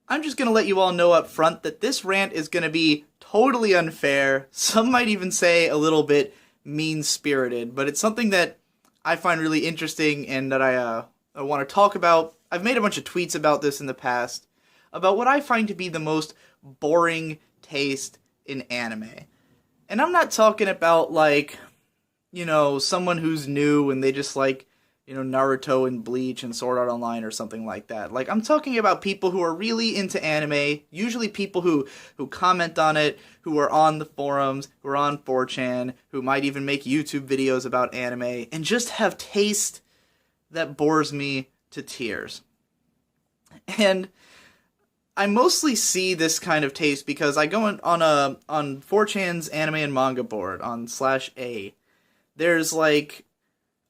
I'm just going to let you all know up front that this rant is going to be totally unfair. Some might even say a little bit mean-spirited, but it's something that I find really interesting and that I want to talk about. I've made a bunch of tweets about this in the past, about what I find to be the most boring taste in anime. And I'm not talking about, like, someone who's new and they just like, Naruto and Bleach and Sword Art Online or something like that. Like, I'm talking about people who are really into anime, usually people who comment on it, who are on the forums, who are on 4chan, who might even make YouTube videos about anime, and just have taste that bores me to tears. And I mostly see this kind of taste because I go on 4chan's anime and manga board on /A. There's like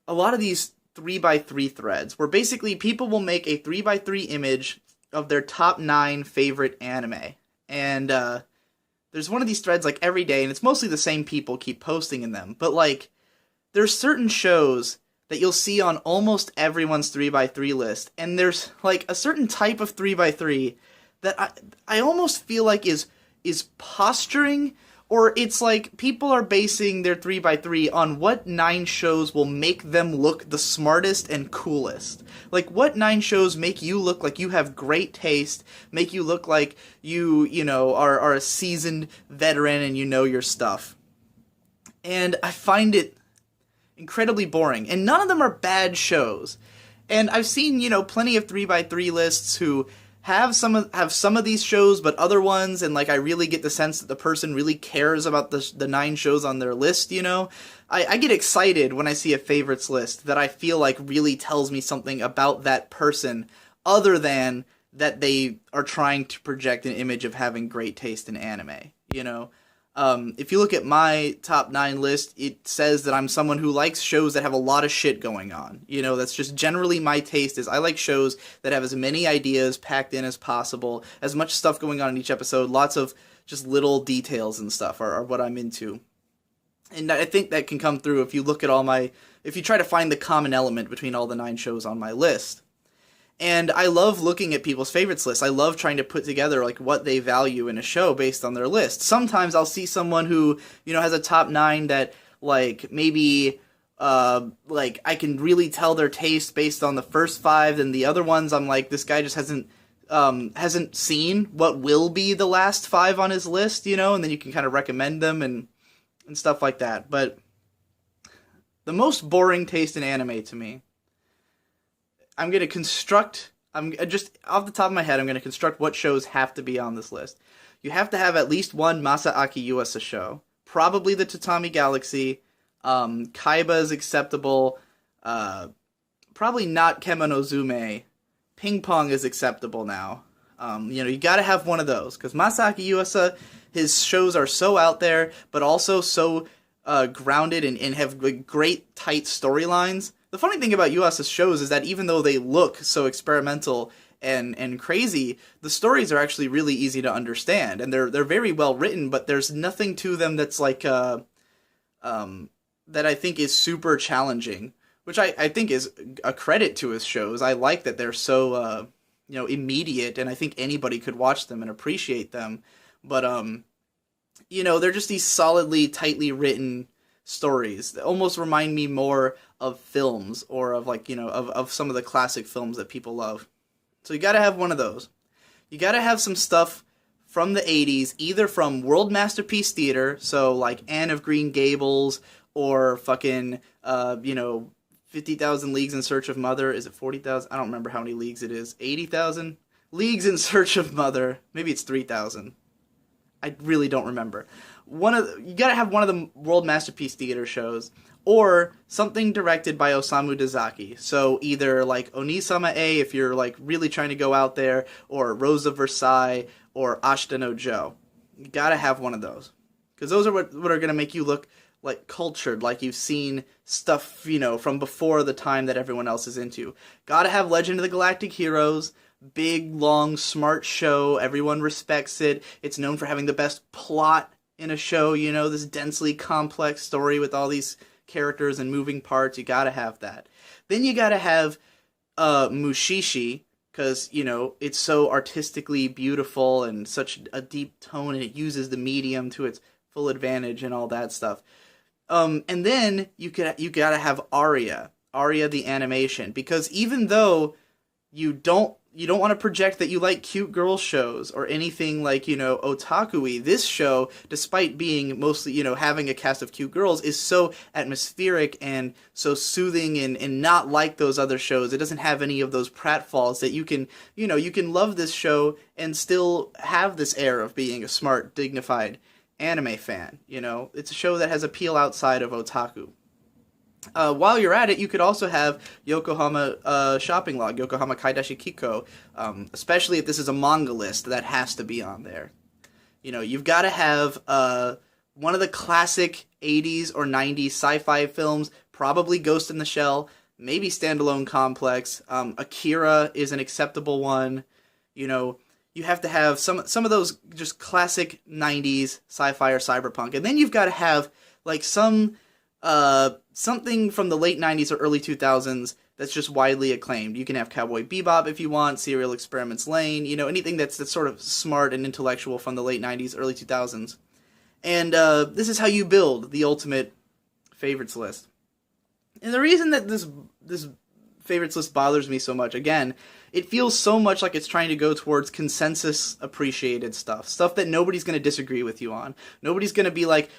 a lot of these 3x3 threads where basically people will make a 3x3 image of their top 9 favorite anime. And there's one of these threads like every day, and it's mostly the same people keep posting in them. But like, there's certain shows that you'll see on almost everyone's 3x3 list, and there's like a certain type of 3x3 that I almost feel like is posturing, or it's like people are basing their 3x3 on what 9 shows will make them look the smartest and coolest. Like, what 9 shows make you look like you have great taste, make you look like you are a seasoned veteran and you know your stuff. And I find it incredibly boring. And none of them are bad shows. And I've seen, plenty of 3x3 lists who have some of these shows, but other ones, and like I really get the sense that the person really cares about the 9 shows on their list. I get excited when I see a favorites list that I feel like really tells me something about that person, other than that they are trying to project an image of having great taste in anime. If you look at my top 9 list, it says that I'm someone who likes shows that have a lot of shit going on. That's just generally my taste. Is I like shows that have as many ideas packed in as possible, as much stuff going on in each episode, lots of just little details and stuff are what I'm into. And I think that can come through if you look at if you try to find the common element between all the 9 shows on my list. And I love looking at people's favorites lists. I love trying to put together like what they value in a show based on their list. Sometimes I'll see someone who, has a top 9 that like maybe like I can really tell their taste based on the first 5, and the other ones I'm like, this guy just hasn't seen what will be the last 5 on his list, and then you can kind of recommend them and stuff like that. But the most boring taste in anime to me, I'm just off the top of my head, I'm going to construct what shows have to be on this list. You have to have at least one Masaaki Yuasa show. Probably the Tatami Galaxy. Kaiba is acceptable. Probably not Kemonozume. Ping Pong is acceptable now. You got to have one of those. Because Masaaki Yuasa, his shows are so out there, but also so grounded and have like, great, tight storylines. The funny thing about Yuasa's shows is that even though they look so experimental and crazy, the stories are actually really easy to understand, and they're very well written, but there's nothing to them that's like that I think is super challenging, which I think is a credit to his shows. I like that they're so immediate, and I think anybody could watch them and appreciate them. But they're just these solidly, tightly written stories that almost remind me more of films, or of like, of some of the classic films that people love. So you gotta have one of those. You gotta have some stuff from the 80s, either from World Masterpiece Theater, so like Anne of Green Gables, or fucking, 50,000 Leagues in Search of Mother. Is it 40,000? I don't remember how many leagues it is. 80,000? Leagues in Search of Mother. Maybe it's 3,000. I really don't remember. You gotta have one of the World Masterpiece Theater shows, or something directed by Osamu Dezaki. So either like Onisama A, if you're like really trying to go out there, or Rose of Versailles, or Ashita no Joe. You gotta have one of those, because those are what are gonna make you look like cultured, like you've seen stuff, from before the time that everyone else is into. Gotta have Legend of the Galactic Heroes. Big, long, smart show. Everyone respects it. It's known for having the best plot in a show, this densely complex story with all these characters and moving parts. You gotta have that. Then you gotta have Mushishi, because, you know, it's so artistically beautiful and such a deep tone, and it uses the medium to its full advantage and all that stuff. And then you gotta have Aria the animation, because even though you don't want to project that you like cute girl shows or anything like, you know, otaku-y, this show, despite being mostly, you know, having a cast of cute girls, is so atmospheric and so soothing and not like those other shows. It doesn't have any of those pratfalls that you can, you know, you can love this show and still have this air of being a smart, dignified anime fan. You know, it's a show that has appeal outside of otaku. While you're at it, you could also have Yokohama Shopping Log, Yokohama Kaidashi Kiko, especially if this is a manga list, that has to be on there. You know, you've got to have one of the classic 80s or 90s sci-fi films, probably Ghost in the Shell, maybe Standalone Complex. Akira is an acceptable one. You know, you have to have some of those just classic 90s sci-fi or cyberpunk. And then you've got to have like something from the late 90s or early 2000s that's just widely acclaimed. You can have Cowboy Bebop if you want, Serial Experiments Lain, you know, anything that's sort of smart and intellectual from the late 90s, early 2000s. And this is how you build the ultimate favorites list. And the reason that this favorites list bothers me so much, again, it feels so much like it's trying to go towards consensus appreciated stuff that nobody's going to disagree with you on. Nobody's going to be like,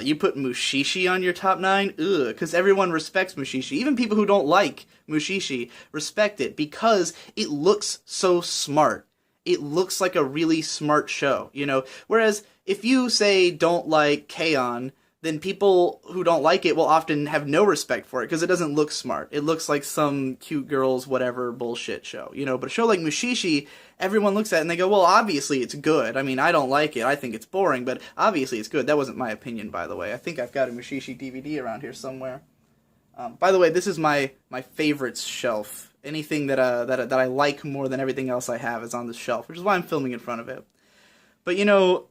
you put Mushishi on your top 9? Because everyone respects Mushishi. Even people who don't like Mushishi respect it because it looks so smart. It looks like a really smart show, you know? Whereas if you say don't like K-On!, then people who don't like it will often have no respect for it because it doesn't look smart. It looks like some cute girls whatever bullshit show, you know. But a show like Mushishi, everyone looks at it and they go, well, obviously it's good. I mean, I don't like it. I think it's boring, but obviously it's good. That wasn't my opinion, by the way. I think I've got a Mushishi DVD around here somewhere. By the way, this is my favorites shelf. Anything that I like more than everything else I have is on this shelf, which is why I'm filming in front of it. But, you know,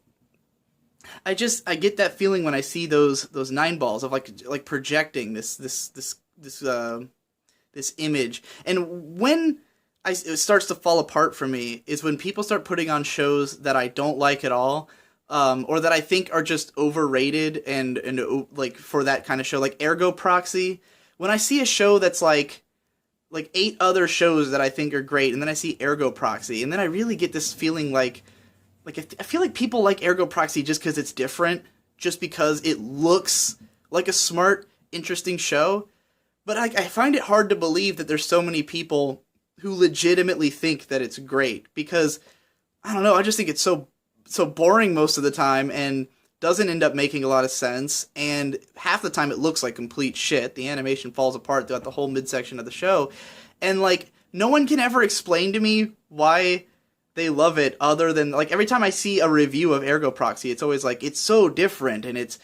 I get that feeling when I see those 9 balls of like projecting this image, and when it starts to fall apart for me is when people start putting on shows that I don't like at all, or that I think are just overrated and like for that kind of show, like Ergo Proxy. When I see a show that's like 8 other shows that I think are great, and then I see Ergo Proxy, and then I really get this feeling like I feel like people like Ergo Proxy just because it's different, just because it looks like a smart, interesting show. But I find it hard to believe that there's so many people who legitimately think that it's great, because, I don't know, I just think it's so boring most of the time and doesn't end up making a lot of sense, and half the time it looks like complete shit. The animation falls apart throughout the whole midsection of the show, and, like, no one can ever explain to me why they love it, other than, like, every time I see a review of Ergo Proxy, it's always like, it's so different, and it's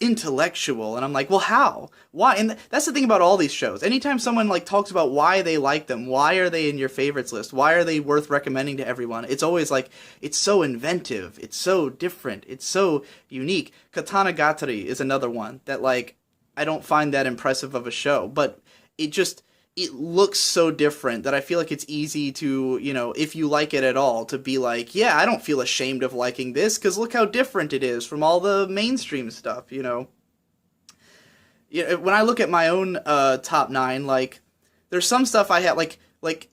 intellectual, and I'm like, well, how? Why? And that's the thing about all these shows. Anytime someone, like, talks about why they like them, why are they in your favorites list, why are they worth recommending to everyone, it's always like, it's so inventive, it's so different, it's so unique. Katana Gatari is another one that, like, I don't find that impressive of a show, but it looks so different that I feel like it's easy to, you know, if you like it at all, to be like, yeah, I don't feel ashamed of liking this, because look how different it is from all the mainstream stuff, you know. When I look at my own top 9, like, there's some stuff I have, like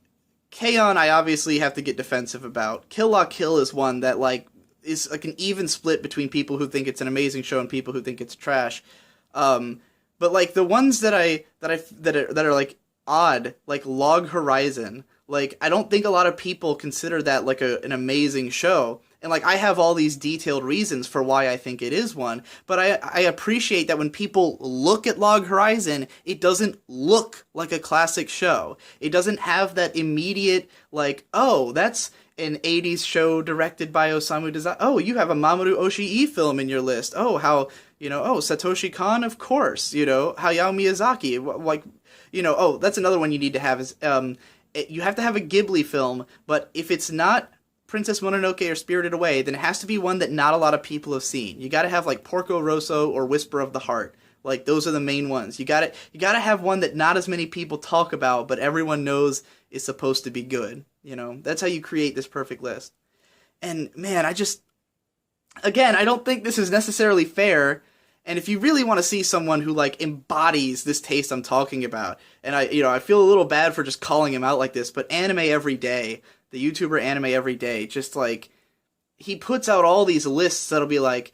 K-On! I obviously have to get defensive about. Kill La Kill is one that, like, is like an even split between people who think it's an amazing show and people who think it's trash. But, like, the ones that are like odd, like Log Horizon, like, I don't think a lot of people consider that like an amazing show, and like I have all these detailed reasons for why I think it is one, but I appreciate that when people look at Log Horizon, it doesn't look like a classic show. It doesn't have that immediate, like, oh, that's an 80s show directed by Osamu Dezai. Oh, you have a Mamoru Oshii film in your list. Oh, how, you know, oh, Satoshi Kon, of course, you know, Hayao Miyazaki, like, you know, oh, that's another one you need to have is, you have to have a Ghibli film, but if it's not Princess Mononoke or Spirited Away, then it has to be one that not a lot of people have seen. You gotta have, like, Porco Rosso or Whisper of the Heart. Like, those are the main ones. You gotta have one that not as many people talk about, but everyone knows is supposed to be good. You know, that's how you create this perfect list. And man, again, I don't think this is necessarily fair. And if you really want to see someone who like embodies this taste I'm talking about, and I feel a little bad for just calling him out like this, but Anime Every Day, the YouTuber Anime Every Day, just like he puts out all these lists that'll be like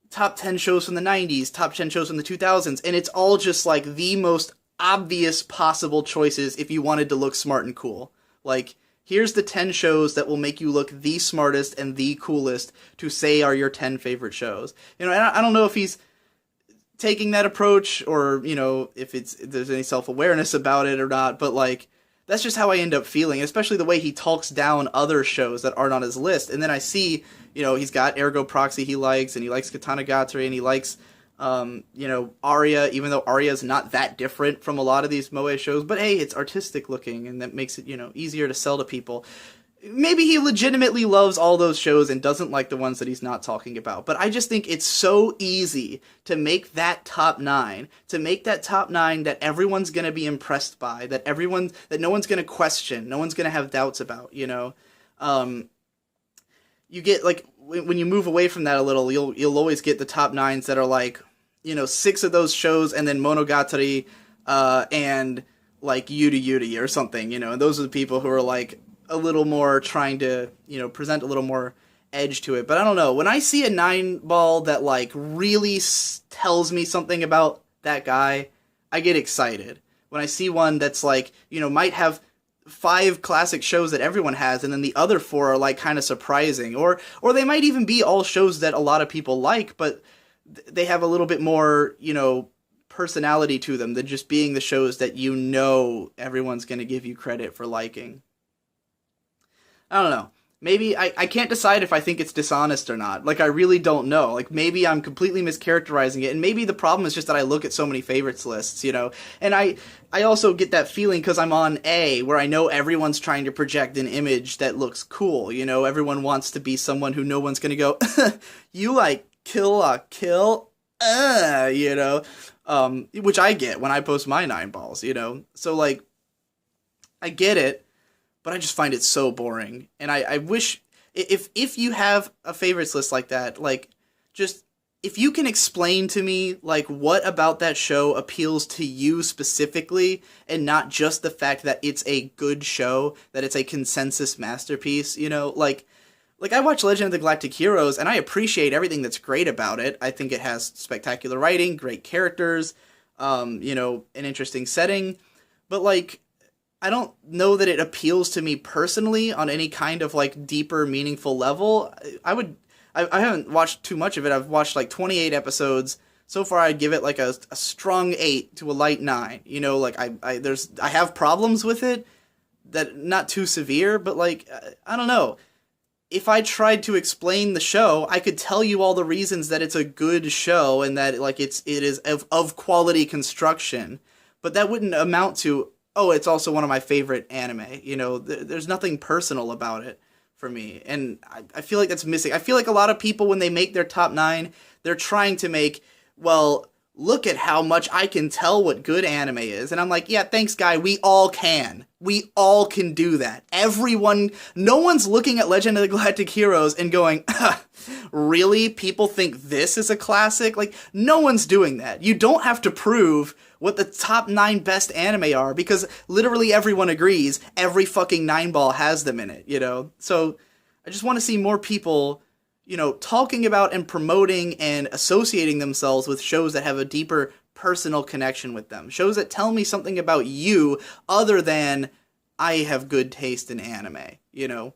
top 10 shows from the 90s, top 10 shows from the 2000s, and it's all just like the most obvious possible choices if you wanted to look smart and cool. Like, here's the 10 shows that will make you look the smartest and the coolest to say are your 10 favorite shows. You know, and I don't know if he's taking that approach or, you know, if there's any self-awareness about it or not, but like, that's just how I end up feeling, especially the way he talks down other shows that aren't on his list. And then I see, you know, he's got Ergo Proxy he likes, and he likes Katana Gatari, and he likes, you know, Aria, even though Aria is not that different from a lot of these moe shows. But hey, it's artistic looking, and that makes it, you know, easier to sell to people. Maybe he legitimately loves all those shows and doesn't like the ones that he's not talking about. But I just think it's so easy to make that top 9, that everyone's going to be impressed by, that no one's going to question, no one's going to have doubts about, you know. You get, like, when you move away from that a little, you'll always get the top 9s that are like, you know, 6 of those shows and then Monogatari, and like Yuri Yuri or something, you know. And those are the people who are like a little more trying to, you know, present a little more edge to it. But I don't know, when I see a 9-ball that like really tells me something about that guy, I get excited. When I see one that's like, you know, might have 5 classic shows that everyone has, and then the other 4 are like kind of surprising, or they might even be all shows that a lot of people like, but they have a little bit more, you know, personality to them than just being the shows that, you know, everyone's going to give you credit for liking. I don't know. Maybe I can't decide if I think it's dishonest or not. Like, I really don't know. Like, maybe I'm completely mischaracterizing it, and maybe the problem is just that I look at so many favorites lists, you know. And I also get that feeling because I'm on A, where I know everyone's trying to project an image that looks cool, you know. Everyone wants to be someone who no one's gonna go, you like Kill la Kill, you know. Which I get when I post my 9-balls, you know. So, like, I get it. But I just find it so boring. And I wish, if you have a favorites list like that, like, just, if you can explain to me, like, what about that show appeals to you specifically, and not just the fact that it's a good show, that it's a consensus masterpiece, you know, like I watch Legend of the Galactic Heroes, and I appreciate everything that's great about it. I think it has spectacular writing, great characters, you know, an interesting setting, but, like, I don't know that it appeals to me personally on any kind of, like, deeper, meaningful level. I haven't watched too much of it. I've watched, like, 28 episodes. So far, I'd give it, like, a strong 8 to a light 9. You know, like, I have problems with it, that not too severe, but, like, I don't know. If I tried to explain the show, I could tell you all the reasons that it's a good show and that, like, it is of quality construction. But that wouldn't amount to, oh, it's also one of my favorite anime. You know, there's nothing personal about it for me. And I feel like that's missing. I feel like a lot of people, when they make their top 9, they're trying to make, well, look at how much I can tell what good anime is. And I'm like, yeah, thanks, guy. We all can. We all can do that. Everyone, no one's looking at Legend of the Galactic Heroes and going, really? People think this is a classic? Like, no one's doing that. You don't have to prove what the top 9 best anime are, because literally everyone agrees every fucking 9-ball has them in it, you know? So I just want to see more people, you know, talking about and promoting and associating themselves with shows that have a deeper personal connection with them. Shows that tell me something about you other than I have good taste in anime, you know?